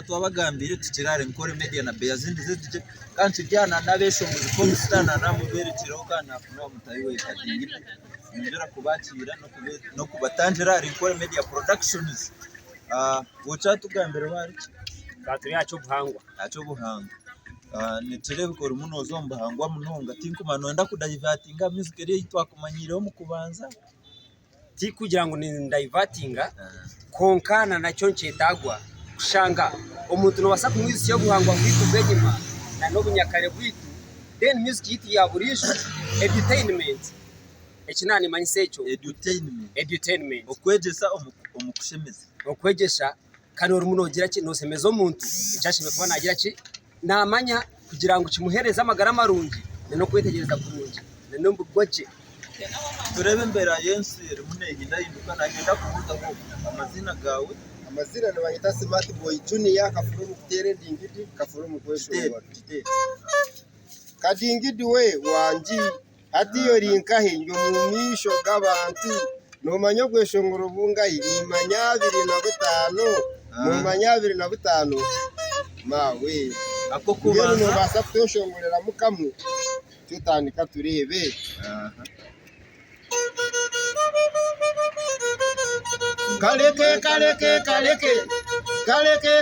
twabagambire tukirare nkore media na beya zindi zije kandi byana nabesho mu komstana namuberekireho kandi afuna mutayi we kadingi ndera kubakira no kubatangira nkore media productions wocha tugambere wari baturi yacu buhangwa nitire bikora umunozo mbahangwa munonga tinkumano enda kudivertinga music eri twakumanyireho mu kubanza ti kugira ngo ni divertinga konkana nacyo ncetagwa kushanga umuntu no wasa kumwisi yo buhangwa kwitu benyima na no bunyakare bwitu then music yiti ya burisho entertainment ekinani manyisecho edutainment okwegesa okwegesha kanora umunogera ki nosemeza omuntu icyashime kuba nagira ki namanya kugira ngo kimuhereze amagara marungi no kwetegereza kurungi no mbugwaje turebe mbera yensi munegi ndahinduka nagenda kuvuga ko amazina gawe amazina no bayita Smart Boy Junior kafuru mu kutere dingidi kafuru mu kweshongora kadingidi we wanji atiyo rinkahe nyo mumisho gabantu no manyo kweshongora bungayi ni manyabiri na butano mawe ako kubanza no basa kweshongorera mukamwe tutandika turebe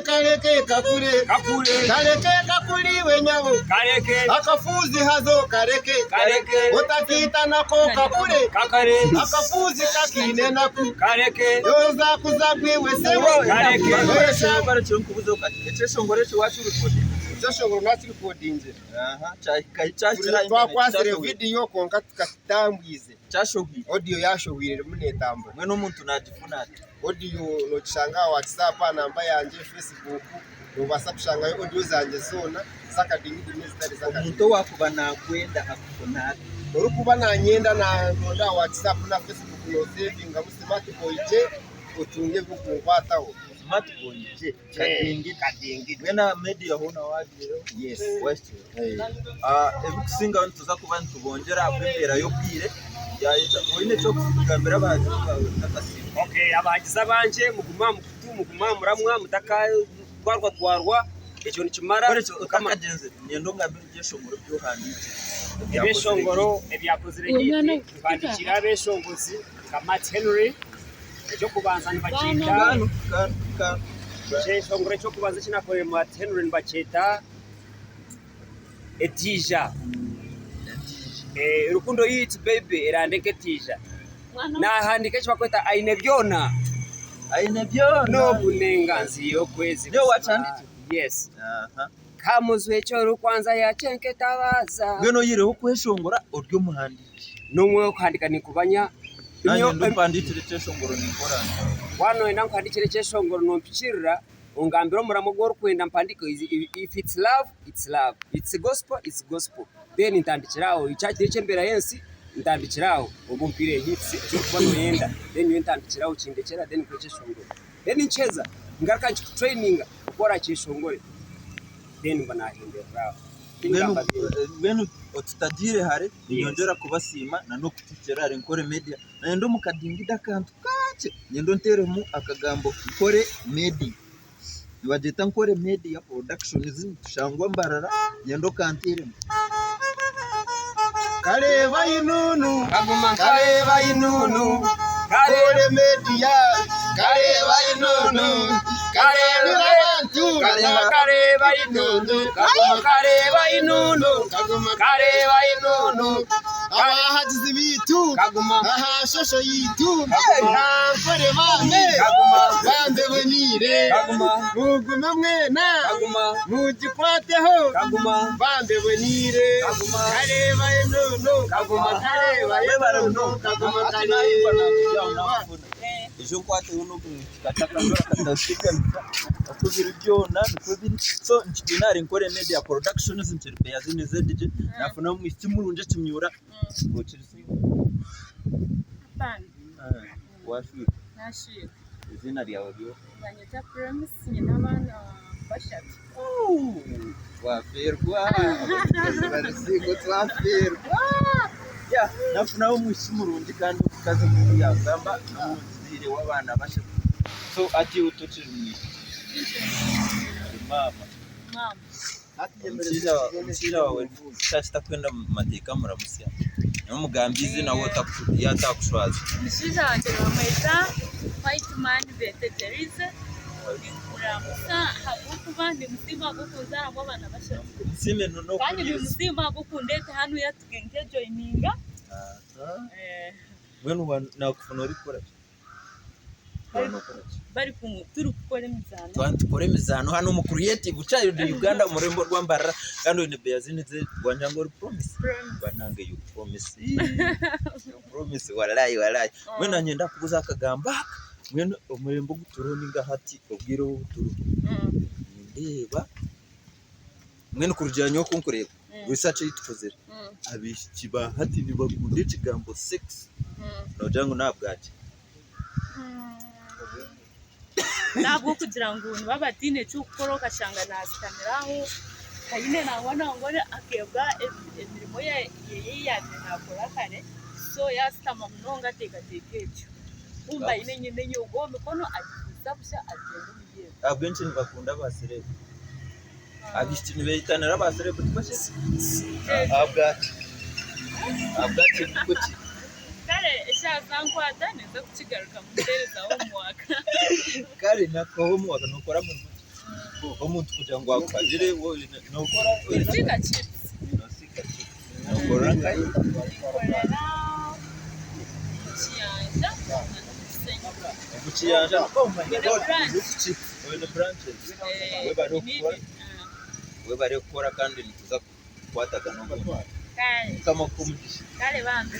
kaleke kakure kakuri wenyabo akafuzi hazo kaleke utakita nako kakure akafuzi kakine naku yoza kuzagwe wesewe bara cyo kubuzo kati shongoresho wacu recording cyashobora nati recording cyakira twakwasire video konka tukatambwize cyashohwi audio yashohwire munetambo mwe n'umuntu natifuna audio no changa WhatsApp namba yanje Facebook no basa kushanga audio zanje zona sakadingidi nezitari zakadingidi umuntu wakuba nakwenda akubona urukuba nanyenda na nda WhatsApp na Facebook no saving Smart Boy je utunge bukunkwataho Smart Boy je kadingi wena media hona wagiro yes west ebukusinga ntuza kuba ntubongera abembera yo bwire yaita wine cyo kugambira abaje nakasi okay abagiza banje muguma muramwa mutaka twarwa icyo nikimara kamagenze nyendo ngabije shongoro byo handitse ebeshongoro ebyakozire giti bandikira abeshongozi Matt Henry cyo kubanza nibakita shongoro cyo kubanza kinakoreye Matt Henry nibakita etija rukundo yiti baby erandeke tija na handike cyo bakweta aine byona no bunenganzi yo kwezi yo wachandite yes kamuzwe cyo rukwanza ya chenke tabaza ngeno yireho kweshongora uryo muhandiki numwe kwandika nikubanya nanyo ndipanditire cyeshongoro nikorana wano enda kwandikire cyeshongoro no mpchirira ungambiro muramugoro kwenda mpandiko if it's love it's gospel then ntandikiraho icyakire cyembera yensi ntandikiraho ubumpire hits cyo kubano yenda then ntandikiraho kindekera then kweshongoro then ncheza ngaraka training ukora cyeshongore then banahindera beno otutagire hare nyongera kubasima na no kutikera nkore media nendo mukadingida kantu kace nyendo nteremu akagambo nkore media nibageta nkore media production shangwa mbarara nyendo kantiremu kareba inunu kare media kareba inunu kareba inunu abahagize bitu aha shosho yitu kore bambe bonire mugume mwena mugikwateho bambe bonire kareba inunu ejo kwate uno katakandora katashika akubira byona nikubiri so njinari nkore media productions ntirbe yazine ZDJ nafuna mu istimurunje kimyura gocirisi Bandi washi nashira izina ryawe byo banyita Promise nyina bana bashatu waferwa barisigo twaferwa ya nafuna mu istimurunje kandi ukaze mu yagamba w'abana bashatu so ati utocirumwe mama mshira wawe ushaka kwenda mu mateka muramusia n'umugambizi nawe yatakushwaza Mshiza wanjye bamwita White Man Veterize kuramusa hagukuba ndi musimba gukuza abo bana bashaka musime no kandi ndi musimba gukundete hano yatugenje joininga wenu nakufuna uri kora bari turi gukora imizano tukore imizano hano mu creative ucayo de Uganda murembo rwambara kandi ne beyazinize rwanjango promise banange you promise wallahi mwena nyenda kubuza akagamba mwena umurembo guturoni ngahati ubwire ubuturu ndeba mwena kurujyanyo kunkureba research yitukozera abishiba hati nibakunde kigambo 6 nojango nabwaje ntabwo kugira ngo babadine cyukoro kashanga nasikamiraho kayine nabona ngo akebwa emirimo ye yiyane nakora kare so yasitama munonga tegatekecho umba ine nyine nyugo mikono agisabusha agenda mugiye abenshi bakunda basere abishiti nibeyitanira basere butwashe abwache kuki kare eshazankwaza neza kukigaruka mutereza wo mwaka kare nako mu waka nokora mu omuntu kugira ngo akagire wo nokora sika chips nokora kai kuchiyanja oh my god chips the branches we bari gukora kandi nituza kwataga no kama kumudisha kare bambe